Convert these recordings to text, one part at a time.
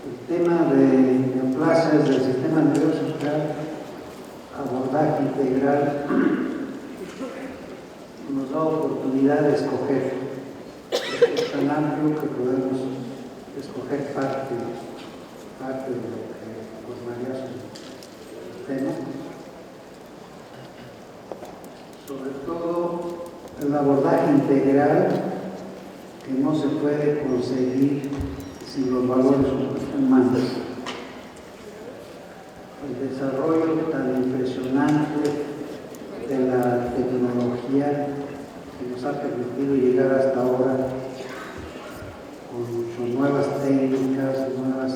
El tema de neoplasias del sistema nervioso central, abordaje integral, nos da oportunidad de escoger. Es tan amplio que podemos escoger parte de lo que formaría su tema. Sobre todo el abordaje integral, que no se puede conseguir sin los valores humanos. El desarrollo tan impresionante de la tecnología que nos ha permitido llegar hasta ahora con nuevas técnicas, nuevos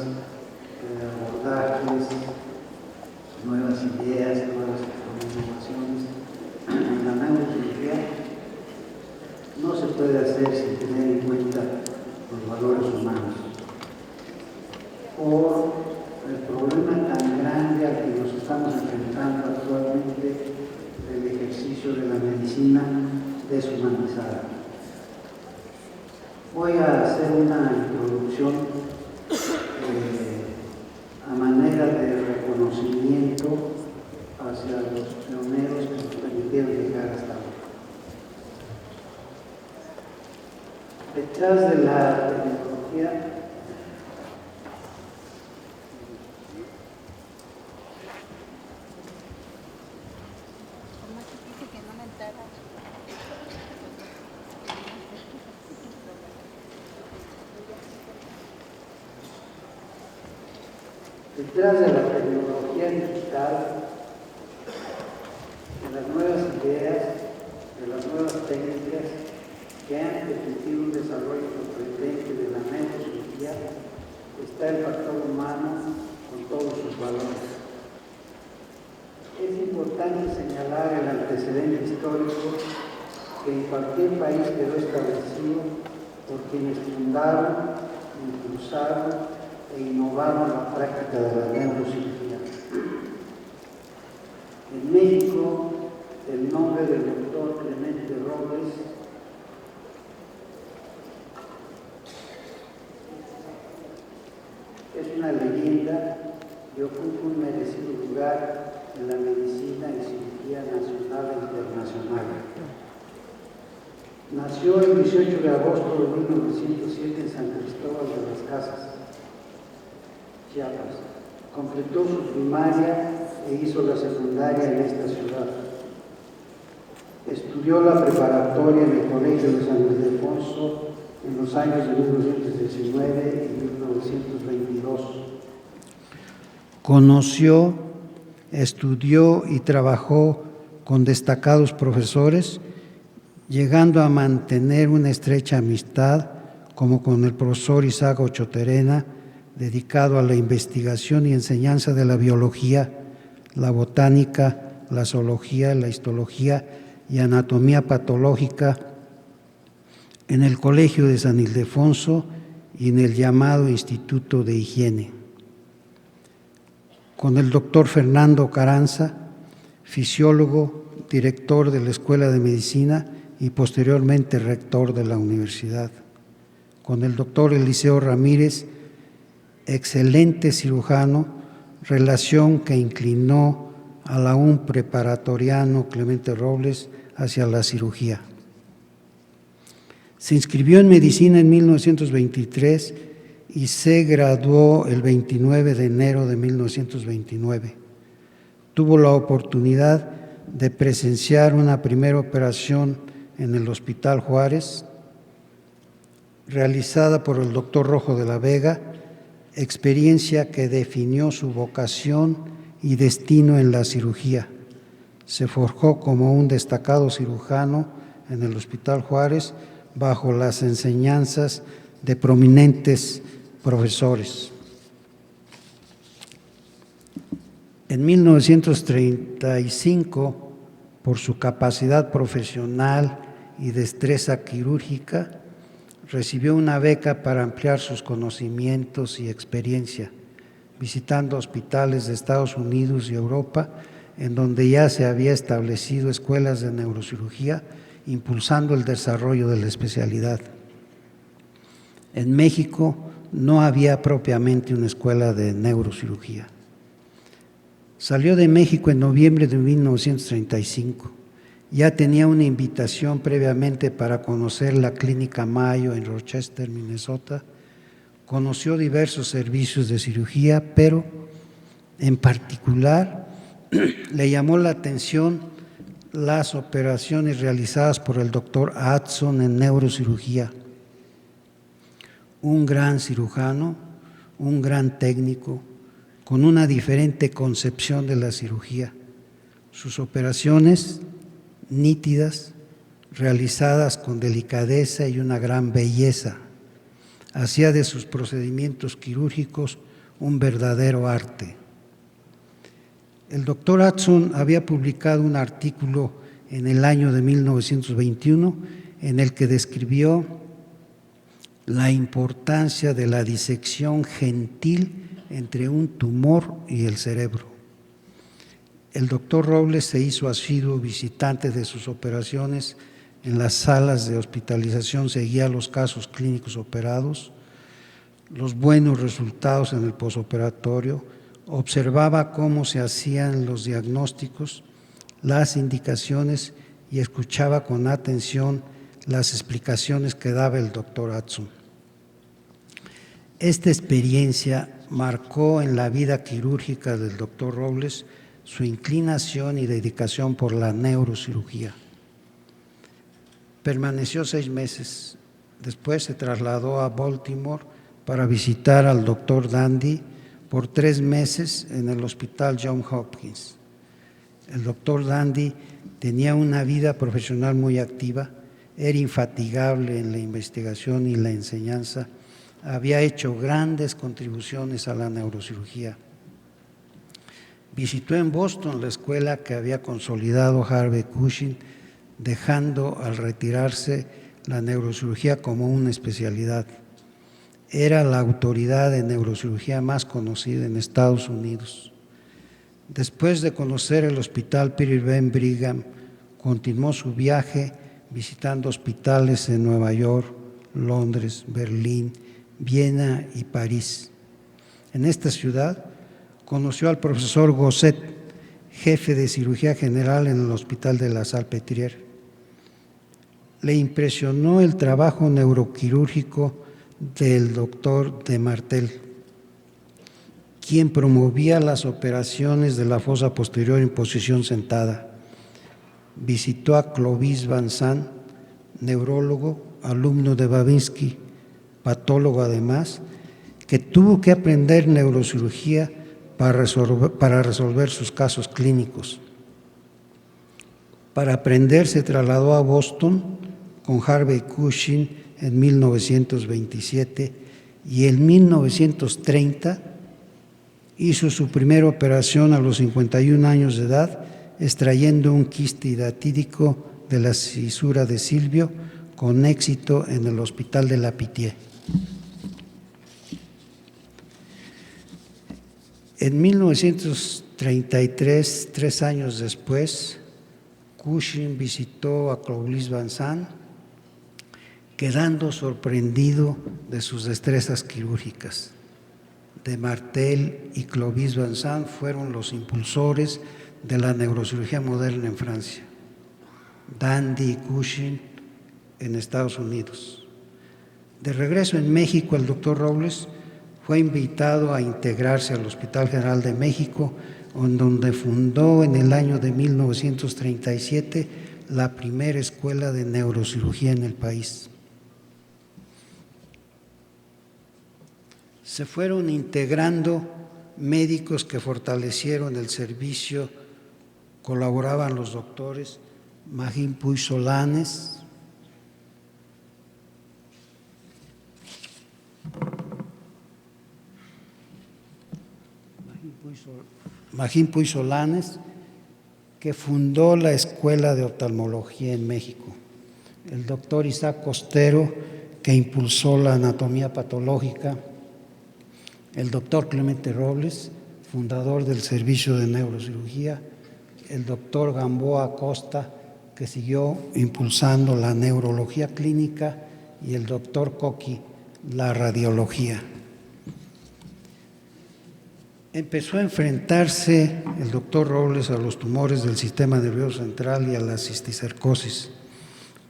abordajes, nuevas ideas, nuevas innovaciones en la neurocirugía, no se puede hacer sin tener en cuenta los valores humanos. Por el problema tan grande al que nos estamos enfrentando actualmente del ejercicio de la medicina deshumanizada. Voy a hacer una introducción a manera de reconocimiento hacia los pioneros que nos permitieron llegar hasta ahora. Detrás de la tecnología digital, de las nuevas ideas, de las nuevas técnicas que han permitido un desarrollo sorprendente de la neurocirugía, está el factor humano con todos sus valores. Es importante señalar el antecedente histórico que en cualquier país quedó establecido por quienes fundaron, impulsaron e innovaron la práctica de la neurocirugía. En México, el nombre del doctor Clemente Robles es una leyenda y ocupa un merecido lugar en la medicina y cirugía nacional e internacional. Nació el 18 de agosto de 1907 en San Cristóbal de las Casas, Chiapas. Completó su primaria e hizo la secundaria en esta ciudad. Estudió la preparatoria en el Colegio de San Ildefonso en los años de 1919 y 1922. Conoció, estudió y trabajó con destacados profesores, llegando a mantener una estrecha amistad, como con el profesor Isaac Ochoterena, dedicado a la investigación y enseñanza de la biología, la botánica, la zoología, la histología y anatomía patológica en el Colegio de San Ildefonso y en el llamado Instituto de Higiene. Con el doctor Fernando Carranza, fisiólogo, director de la Escuela de Medicina y posteriormente rector de la universidad. Con el doctor Eliseo Ramírez, excelente cirujano, relación que inclinó al aún preparatoriano Clemente Robles hacia la cirugía. Se inscribió en medicina en 1923 y se graduó el 29 de enero de 1929. Tuvo la oportunidad de presenciar una primera operación en el Hospital Juárez, realizada por el doctor Rojo de la Vega, experiencia que definió su vocación y destino en la cirugía. Se forjó como un destacado cirujano en el Hospital Juárez bajo las enseñanzas de prominentes profesores. En 1935, por su capacidad profesional y destreza quirúrgica, recibió una beca para ampliar sus conocimientos y experiencia, visitando hospitales de Estados Unidos y Europa, en donde ya se había establecido escuelas de neurocirugía, impulsando el desarrollo de la especialidad. En México no había propiamente una escuela de neurocirugía. Salió de México en noviembre de 1935. Ya tenía una invitación previamente para conocer la Clínica Mayo en Rochester, Minnesota. Conoció diversos servicios de cirugía, pero en particular le llamó la atención las operaciones realizadas por el doctor Hudson en neurocirugía. Un gran cirujano, un gran técnico, con una diferente concepción de la cirugía. Sus operaciones nítidas, realizadas con delicadeza y una gran belleza, hacía de sus procedimientos quirúrgicos un verdadero arte. El doctor Hudson había publicado un artículo en el año de 1921 en el que describió la importancia de la disección gentil entre un tumor y el cerebro. El doctor Robles se hizo asiduo visitante de sus operaciones. En las salas de hospitalización seguía los casos clínicos operados, los buenos resultados en el posoperatorio, observaba cómo se hacían los diagnósticos, las indicaciones y escuchaba con atención las explicaciones que daba el doctor Hudson. Esta experiencia marcó en la vida quirúrgica del doctor Robles su inclinación y dedicación por la neurocirugía. Permaneció 6 meses. Después se trasladó a Baltimore para visitar al doctor Dandy por 3 meses en el Hospital Johns Hopkins. El doctor Dandy tenía una vida profesional muy activa, era infatigable en la investigación y la enseñanza, había hecho grandes contribuciones a la neurocirugía. Visitó en Boston la escuela que había consolidado Harvey Cushing, dejando al retirarse la neurocirugía como una especialidad. Era la autoridad de neurocirugía más conocida en Estados Unidos. Después de conocer el Hospital Peter Ben Brigham, continuó su viaje visitando hospitales en Nueva York, Londres, Berlín, Viena y París. En esta ciudad conoció al profesor Gosset, jefe de cirugía general en el Hospital de la Salpêtrière. Le impresionó el trabajo neuroquirúrgico del doctor de Martel, quien promovía las operaciones de la fosa posterior en posición sentada. Visitó a Clovis Van Sant, neurólogo, alumno de Babinski, patólogo además, que tuvo que aprender neurocirugía para resolver sus casos clínicos. Para aprender se trasladó a Boston con Harvey Cushing en 1927 y en 1930 hizo su primera operación a los 51 años de edad, extrayendo un quiste hidatídico de la cisura de Silvio con éxito en el Hospital de la Pitié. En 1933, 3 años después, Cushing visitó a Clovis Van Sant, quedando sorprendido de sus destrezas quirúrgicas. De Martel y Clovis Van Sant fueron los impulsores de la neurocirugía moderna en Francia, Dandy y Cushing en Estados Unidos. De regreso en México, el doctor Robles fue invitado a integrarse al Hospital General de México, en donde fundó en el año de 1937 la primera escuela de neurocirugía en el país. Se fueron integrando médicos que fortalecieron el servicio, colaboraban los doctores Magín Puy Solanes, que fundó la Escuela de Oftalmología en México, el doctor Isaac Costero, que impulsó la anatomía patológica, el doctor Clemente Robles, fundador del servicio de neurocirugía, el doctor Gamboa Acosta, que siguió impulsando la neurología clínica, y el doctor Coqui, la radiología. Empezó a enfrentarse el doctor Robles a los tumores del sistema nervioso central y a la cisticercosis.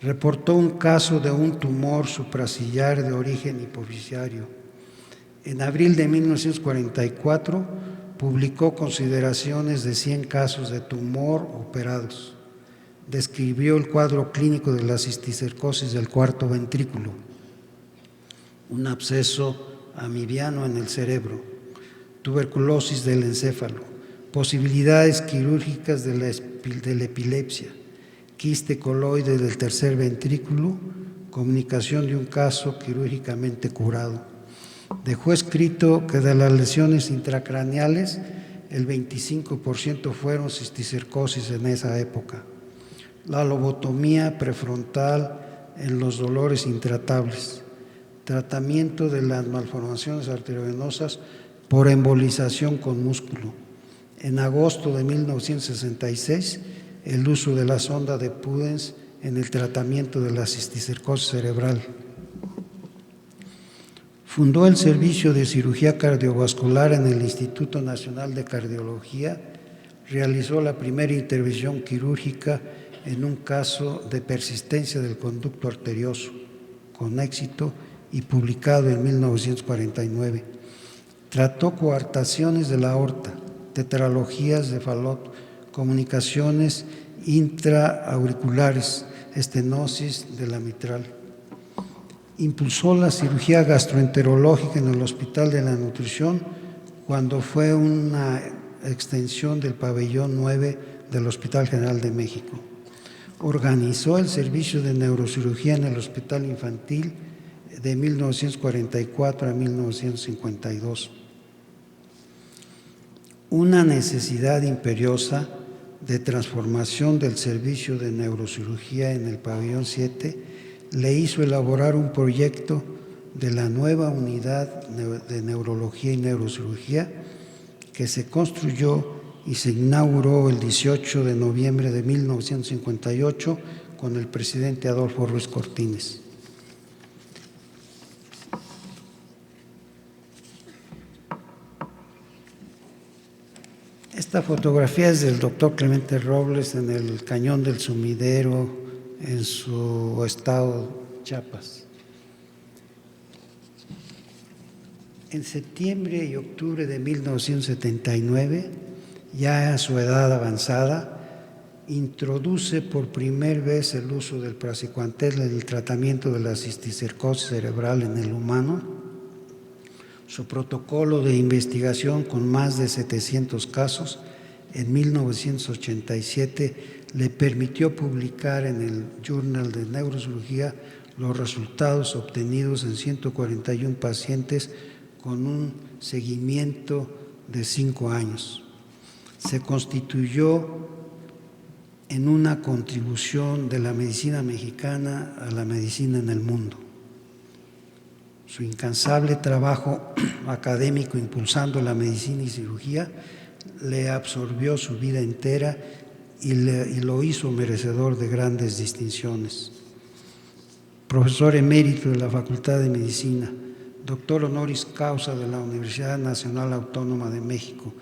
Reportó un caso de un tumor supraciliar de origen hipofisiario. En abril de 1944 publicó consideraciones de 100 casos de tumor operados. Describió el cuadro clínico de la cisticercosis del cuarto ventrículo, un absceso amibiano en el cerebro, tuberculosis del encéfalo, posibilidades quirúrgicas de la epilepsia, quiste coloide del tercer ventrículo, comunicación de un caso quirúrgicamente curado. Dejó escrito que de las lesiones intracraneales, el 25% fueron cisticercosis en esa época. La lobotomía prefrontal en los dolores intratables, tratamiento de las malformaciones arteriovenosas por embolización con músculo. En agosto de 1966, el uso de la sonda de Pudens en el tratamiento de la cisticercosis cerebral. Fundó el Servicio de Cirugía Cardiovascular en el Instituto Nacional de Cardiología. Realizó la primera intervención quirúrgica en un caso de persistencia del conducto arterioso, con éxito y publicado en 1949. Trató coartaciones de la aorta, tetralogías de Fallot, comunicaciones intraauriculares, estenosis de la mitral. Impulsó la cirugía gastroenterológica en el Hospital de la Nutrición cuando fue una extensión del pabellón 9 del Hospital General de México. Organizó el servicio de neurocirugía en el Hospital Infantil de 1944 a 1952. Una necesidad imperiosa de transformación del servicio de neurocirugía en el pabellón 7 le hizo elaborar un proyecto de la nueva unidad de neurología y neurocirugía que se construyó y se inauguró el 18 de noviembre de 1958 con el presidente Adolfo Ruiz Cortines. Esta fotografía es del doctor Clemente Robles en el Cañón del Sumidero, en su estado Chiapas. En septiembre y octubre de 1979, ya a su edad avanzada, introduce por primera vez el uso del praziquantel en el tratamiento de la cisticercosis cerebral en el humano. Su protocolo de investigación con más de 700 casos en 1987 le permitió publicar en el Journal de Neurocirugía los resultados obtenidos en 141 pacientes con un seguimiento de 5 años. Se constituyó en una contribución de la medicina mexicana a la medicina en el mundo. Su incansable trabajo académico impulsando la medicina y cirugía le absorbió su vida entera y lo hizo merecedor de grandes distinciones. Profesor emérito de la Facultad de Medicina, doctor honoris causa de la Universidad Nacional Autónoma de México,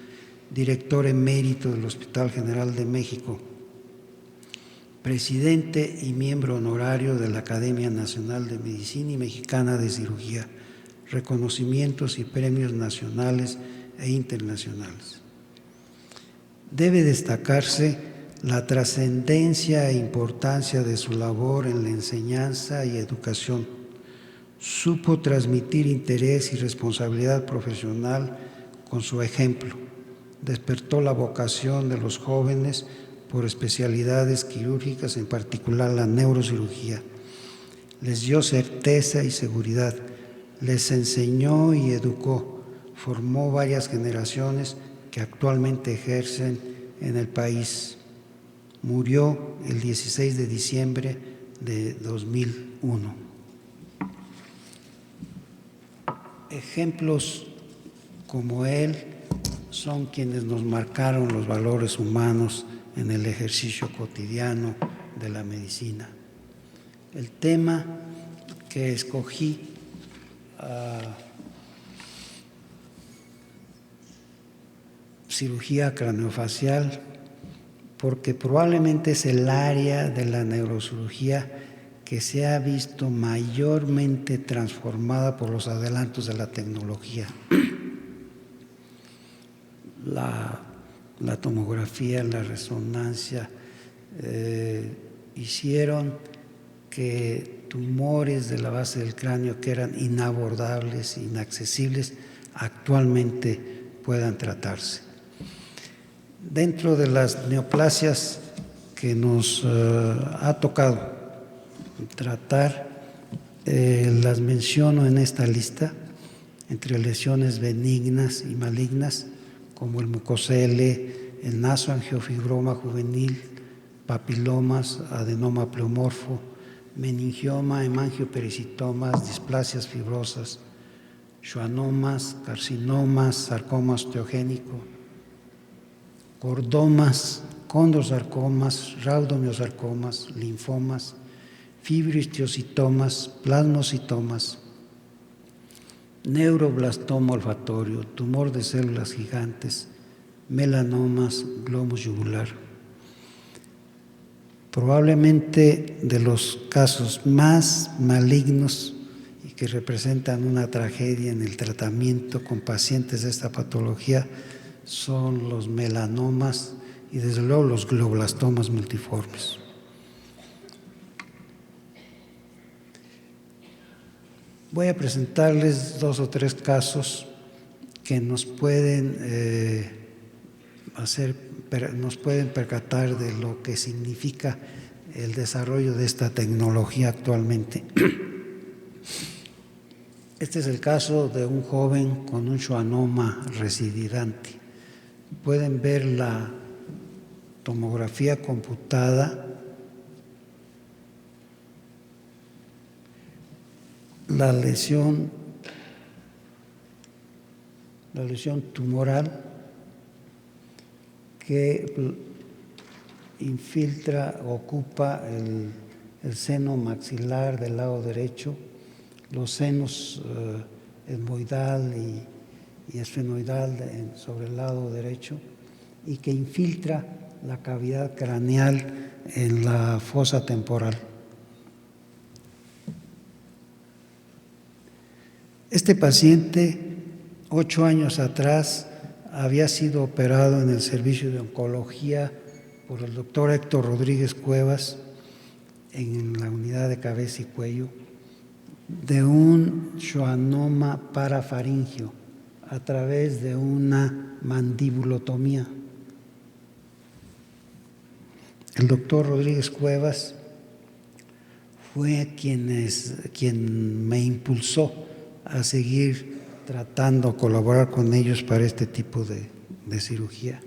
director emérito del Hospital General de México, presidente y miembro honorario de la Academia Nacional de Medicina y Mexicana de Cirugía, reconocimientos y premios nacionales e internacionales. Debe destacarse la trascendencia e importancia de su labor en la enseñanza y educación. Supo transmitir interés y responsabilidad profesional con su ejemplo. Despertó la vocación de los jóvenes por especialidades quirúrgicas, en particular la neurocirugía. Les dio certeza y seguridad, les enseñó y educó, formó varias generaciones que actualmente ejercen en el país. Murió el 16 de diciembre de 2001. Ejemplos como él son quienes nos marcaron los valores humanos en el ejercicio cotidiano de la medicina. El tema que escogí cirugía craneofacial porque probablemente es el área de la neurocirugía que se ha visto mayormente transformada por los adelantos de la tecnología. La tomografía, la resonancia, hicieron que tumores de la base del cráneo que eran inabordables, inaccesibles, actualmente puedan tratarse. Dentro de las neoplasias que nos ha tocado tratar, las menciono en esta lista, entre lesiones benignas y malignas, como el mucosele, el nasoangiofibroma juvenil, papilomas, adenoma pleomorfo, meningioma, hemangiopericitomas, displasias fibrosas, schwannomas, carcinomas, sarcoma osteogénico, cordomas, condrosarcomas, raudomiosarcomas, linfomas, fibrohistiocytomas, plasmocitomas, neuroblastoma olfatorio, tumor de células gigantes, melanomas, glomus yugular. Probablemente de los casos más malignos y que representan una tragedia en el tratamiento con pacientes de esta patología son los melanomas y desde luego los glioblastomas multiformes. Voy a presentarles 2 o 3 casos que nos pueden percatar de lo que significa el desarrollo de esta tecnología actualmente. Este es el caso de un joven con un schwannoma recidivante. Pueden ver la tomografía computada, la lesión tumoral que infiltra, ocupa el seno maxilar del lado derecho, los senos etmoidal y esfenoidal sobre el lado derecho, y que infiltra la cavidad craneal en la fosa temporal. Este paciente, 8 años atrás, había sido operado en el servicio de oncología por el doctor Héctor Rodríguez Cuevas en la unidad de cabeza y cuello de un schwannoma parafaringio a través de una mandibulotomía. El doctor Rodríguez Cuevas fue quien me impulsó a seguir tratando, colaborar con ellos para este tipo de cirugía.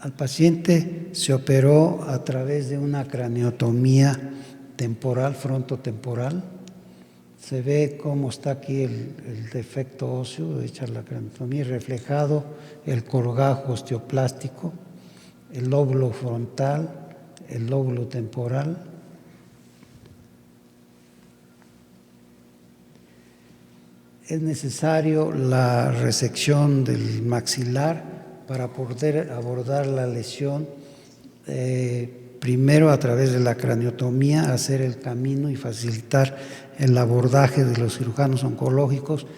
Al paciente se operó a través de una craneotomía temporal, frontotemporal. Se ve cómo está aquí el defecto óseo, hecha la craneotomía, reflejado el colgajo osteoplástico, el lóbulo frontal, el lóbulo temporal. Es necesario la resección del maxilar para poder abordar la lesión, primero a través de la craneotomía, hacer el camino y facilitar el abordaje de los cirujanos oncológicos,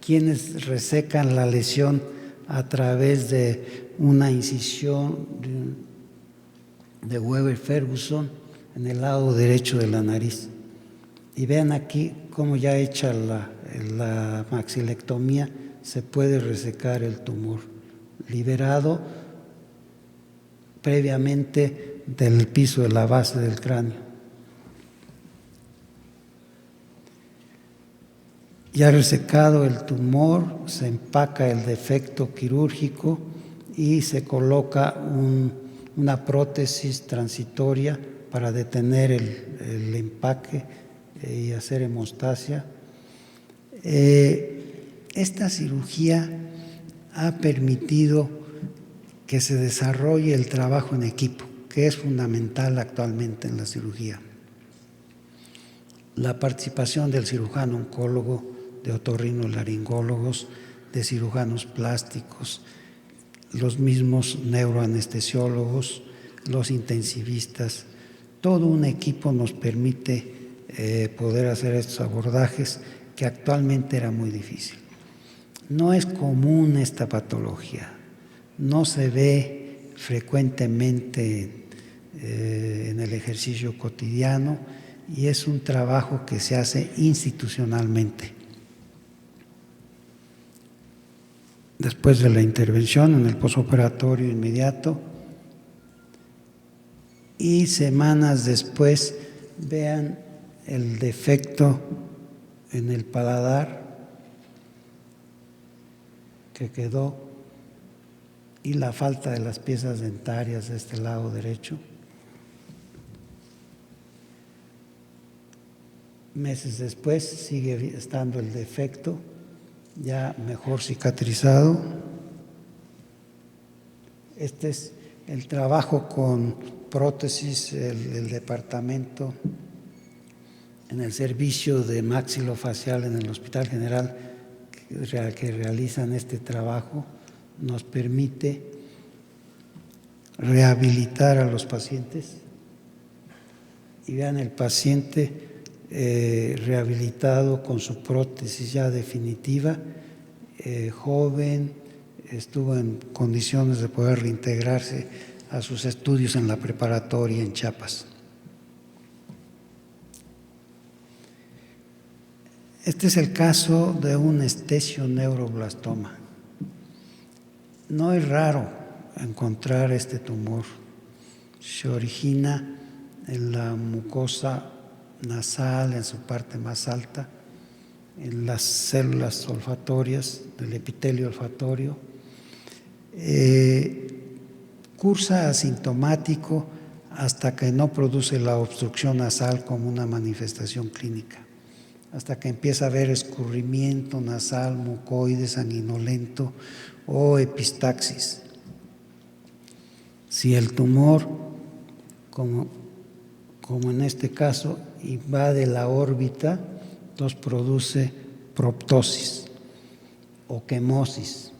quienes resecan la lesión a través de una incisión de Weber-Ferguson en el lado derecho de la nariz. Y vean aquí cómo ya hecha la maxilectomía se puede resecar el tumor, liberado previamente del piso de la base del cráneo. Ya resecado el tumor, se empaca el defecto quirúrgico y se coloca una prótesis transitoria para detener el empaque y hacer hemostasia. Esta cirugía ha permitido que se desarrolle el trabajo en equipo, que es fundamental actualmente en la cirugía. La participación del cirujano oncólogo, de otorrinolaringólogos, de cirujanos plásticos, los mismos neuroanestesiólogos, los intensivistas, todo un equipo nos permite poder hacer estos abordajes que actualmente era muy difícil. No es común esta patología, no se ve frecuentemente en el ejercicio cotidiano y es un trabajo que se hace institucionalmente. Después de la intervención en el posoperatorio inmediato y semanas después, vean el defecto en el paladar que quedó y la falta de las piezas dentarias de este lado derecho. Meses después sigue estando el defecto, ya mejor cicatrizado. Este es el trabajo con prótesis, el departamento en el servicio de maxilofacial en el Hospital General que realizan este trabajo, nos permite rehabilitar a los pacientes. Y vean el paciente rehabilitado con su prótesis ya definitiva, joven, estuvo en condiciones de poder reintegrarse a sus estudios en la preparatoria en Chiapas. Este es el caso de un estesioneuroblastoma. No es raro encontrar este tumor. Se origina en la mucosa nasal, en su parte más alta, en las células olfatorias del epitelio olfatorio. Cursa asintomático hasta que no produce la obstrucción nasal como una manifestación clínica, hasta que empieza a haber escurrimiento nasal, mucoide, sanguinolento o epistaxis. Si el tumor, como en este caso, invade la órbita, entonces produce proptosis o quemosis,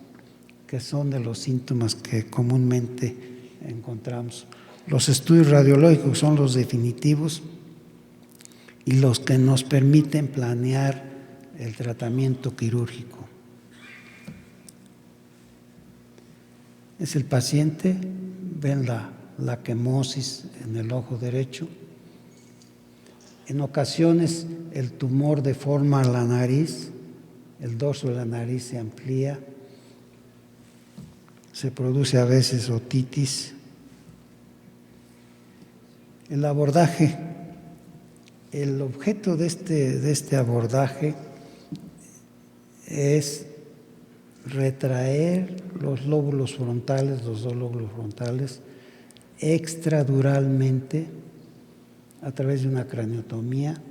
que son de los síntomas que comúnmente encontramos. Los estudios radiológicos son los definitivos y los que nos permiten planear el tratamiento quirúrgico. Es el paciente, ven la quemosis en el ojo derecho. En ocasiones el tumor deforma la nariz, el dorso de la nariz se amplía, se produce a veces otitis. El abordaje, el objeto de este abordaje es retraer los lóbulos frontales, los dos lóbulos frontales, extraduralmente a través de una craniotomía.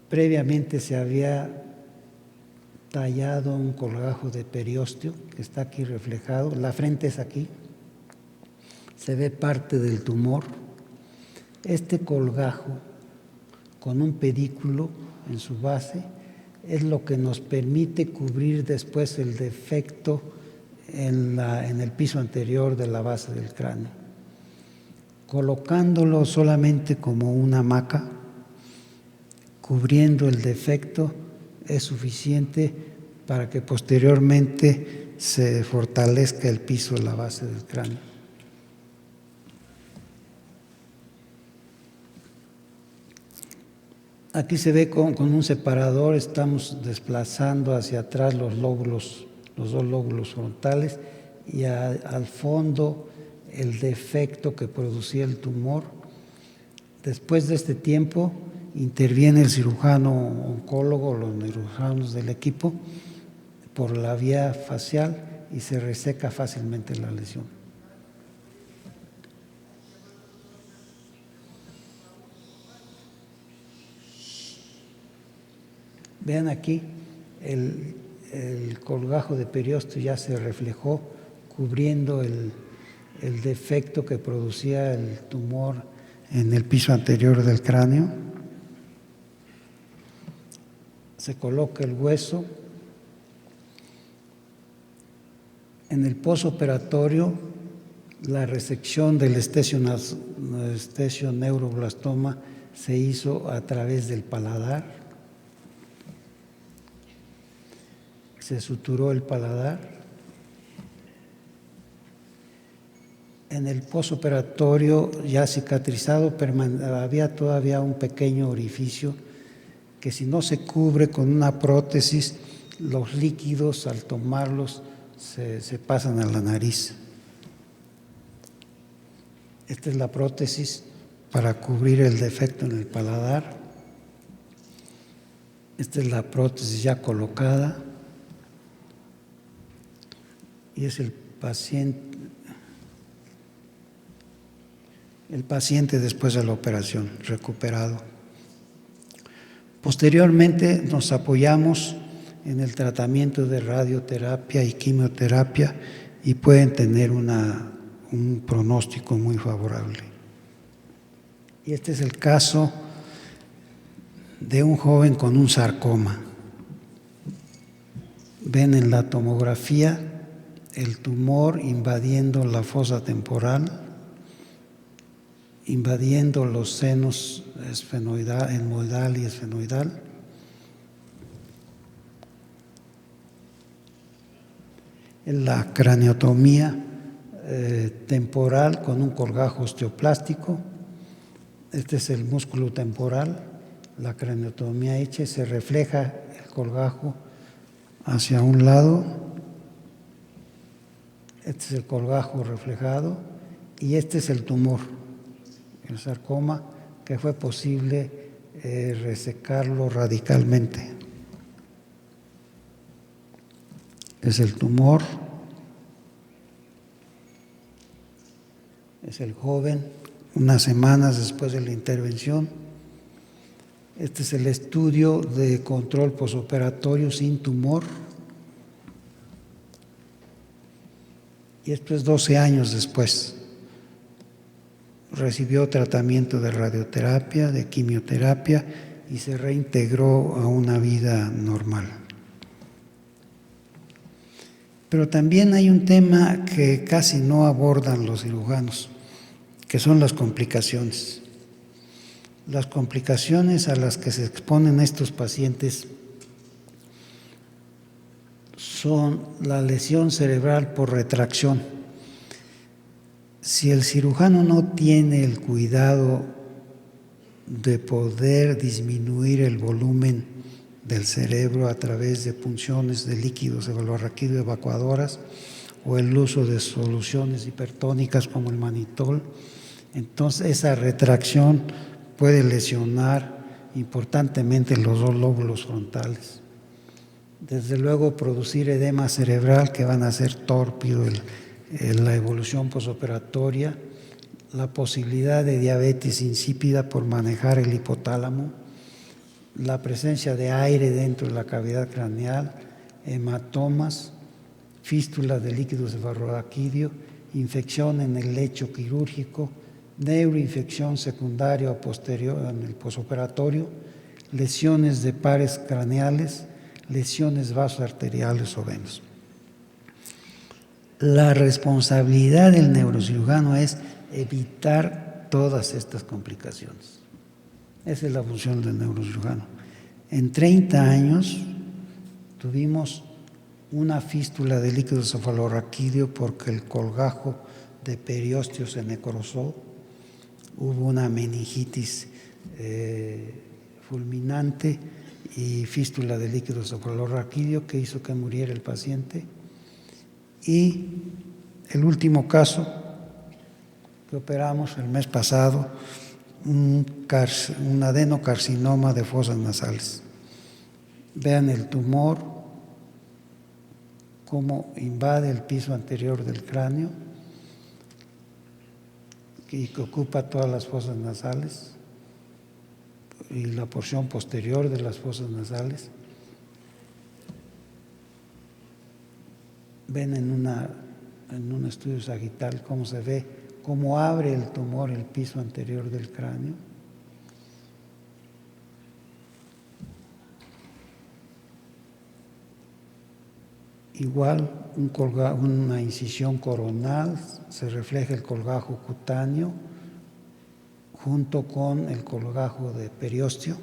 Previamente se había tallado un colgajo de periósteo que está aquí reflejado, la frente es aquí, se ve parte del tumor. Este colgajo con un pedículo en su base es lo que nos permite cubrir después el defecto en el piso anterior de la base del cráneo. Colocándolo solamente como una hamaca, cubriendo el defecto, es suficiente para que posteriormente se fortalezca el piso de la base del cráneo. Aquí se ve con un separador, estamos desplazando hacia atrás los dos lóbulos frontales y al fondo el defecto que producía el tumor. Después de este tiempo interviene el cirujano oncólogo, los neurocirujanos del equipo, por la vía facial y se reseca fácilmente la lesión. Vean aquí, el colgajo de periósteo ya se reflejó cubriendo el defecto que producía el tumor en el piso anterior del cráneo. Se coloca el hueso En el posoperatorio, la resección del esthesioneuroblastoma se hizo a través del paladar. Se suturó el paladar. En el posoperatorio ya cicatrizado había todavía un pequeño orificio que si no se cubre con una prótesis, los líquidos al tomarlos se pasan a la nariz. Esta es la prótesis para cubrir el defecto en el paladar. Esta es la prótesis ya colocada. Y es el paciente después de la operación, recuperado. Posteriormente nos apoyamos en el tratamiento de radioterapia y quimioterapia y pueden tener un pronóstico muy favorable. Y este es el caso de un joven con un sarcoma. Ven en la tomografía el tumor invadiendo la fosa temporal, invadiendo los senos etmoidal y esfenoidal. La craneotomía temporal con un colgajo osteoplástico. Este es el músculo temporal, la craneotomía hecha, se refleja el colgajo hacia un lado. Este es el colgajo reflejado y este es el tumor, el sarcoma, que fue posible resecarlo radicalmente. Es el tumor, es el joven, unas semanas después de la intervención. Este es el estudio de control posoperatorio sin tumor. Y esto es 12 años después. Recibió tratamiento de radioterapia, de quimioterapia y se reintegró a una vida normal. Pero también hay un tema que casi no abordan los cirujanos, que son las complicaciones. Las complicaciones a las que se exponen estos pacientes son la lesión cerebral por retracción. Si el cirujano no tiene el cuidado de poder disminuir el volumen del cerebro a través de punciones de líquidos cefalorraquídeo evacuadoras o el uso de soluciones hipertónicas como el manitol, entonces esa retracción puede lesionar importantemente los dos lóbulos frontales. Desde luego producir edema cerebral que van a hacer tórpido la evolución posoperatoria, la posibilidad de diabetes insípida por manejar el hipotálamo, la presencia de aire dentro de la cavidad craneal, hematomas, fístula de líquido cefalorraquídeo, infección en el lecho quirúrgico, neuroinfección secundaria o posterior en el posoperatorio, lesiones de pares craneales, lesiones vasoarteriales o venosas. La responsabilidad del neurocirujano es evitar todas estas complicaciones. Esa es la función del neurocirujano. En 30 años tuvimos una fístula de líquido cefalorraquídeo porque el colgajo de periósteo se necrosó. Hubo una meningitis fulminante y fístula de líquido cefalorraquídeo que hizo que muriera el paciente. Y el último caso que operamos el mes pasado, un adenocarcinoma de fosas nasales. Vean el tumor, cómo invade el piso anterior del cráneo y que ocupa todas las fosas nasales y la porción posterior de las fosas nasales. Ven en un estudio sagital cómo se ve, cómo abre el tumor el piso anterior del cráneo. igual una incisión coronal, se refleja el colgajo cutáneo junto con el colgajo de periósteo.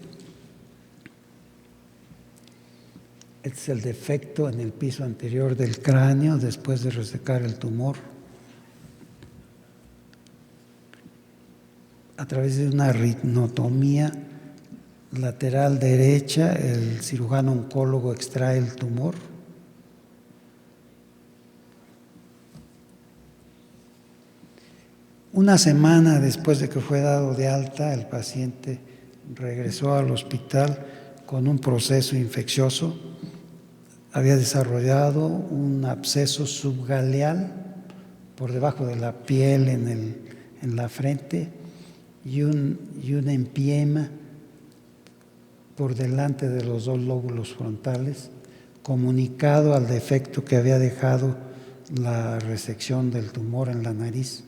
Este es el defecto en el piso anterior del cráneo después de resecar el tumor. A través de una ritnotomía lateral derecha, el cirujano oncólogo extrae el tumor. Una semana después de que fue dado de alta, el paciente regresó al hospital con un proceso infeccioso. Había desarrollado un absceso subgaleal por debajo de la piel en la frente y un empiema por delante de los dos lóbulos frontales, comunicado al defecto que había dejado la resección del tumor en la nariz.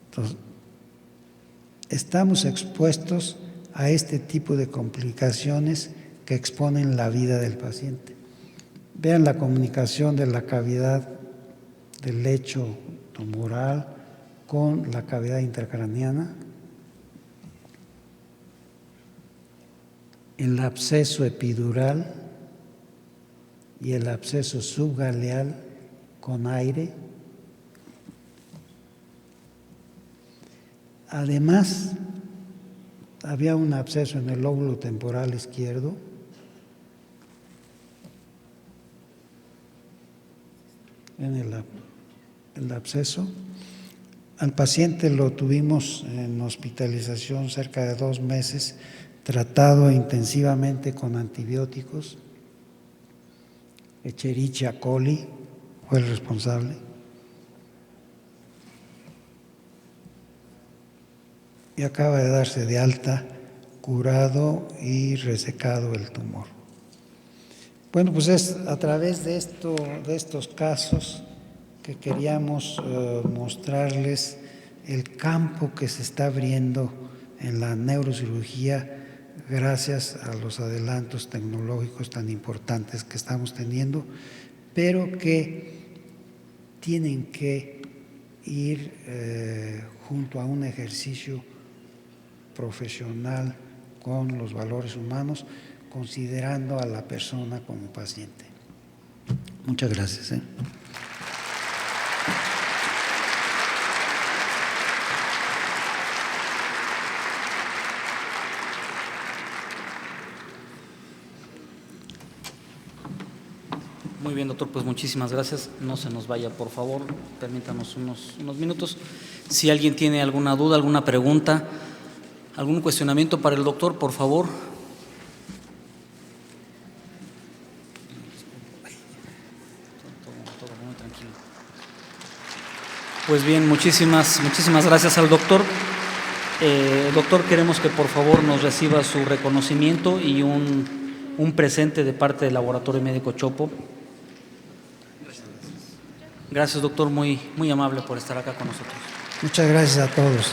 Entonces, estamos expuestos a este tipo de complicaciones que exponen la vida del paciente. Vean la comunicación de la cavidad del lecho tumoral con la cavidad intracraneana, el absceso epidural y el absceso subgaleal con aire. Además, había un absceso en el lóbulo temporal izquierdo. En el absceso. Al paciente lo tuvimos en hospitalización cerca de 2 meses, tratado intensivamente con antibióticos. Escherichia coli fue el responsable. Y acaba de darse de alta, curado y resecado el tumor. Bueno, pues es a través de estos casos que queríamos mostrarles el campo que se está abriendo en la neurocirugía gracias a los adelantos tecnológicos tan importantes que estamos teniendo, pero que tienen que ir junto a un ejercicio profesional con los valores humanos, considerando a la persona como paciente. Muchas gracias. Muy bien, doctor, pues muchísimas gracias. No se nos vaya, por favor, permítanos unos minutos. Si alguien tiene alguna duda, alguna pregunta, algún cuestionamiento para el doctor, por favor. Todo muy tranquilo. Pues bien, muchísimas gracias al doctor. Doctor, queremos que por favor nos reciba su reconocimiento y un presente de parte del Laboratorio Médico Chopo. Gracias, doctor, muy amable por estar acá con nosotros. Muchas gracias a todos.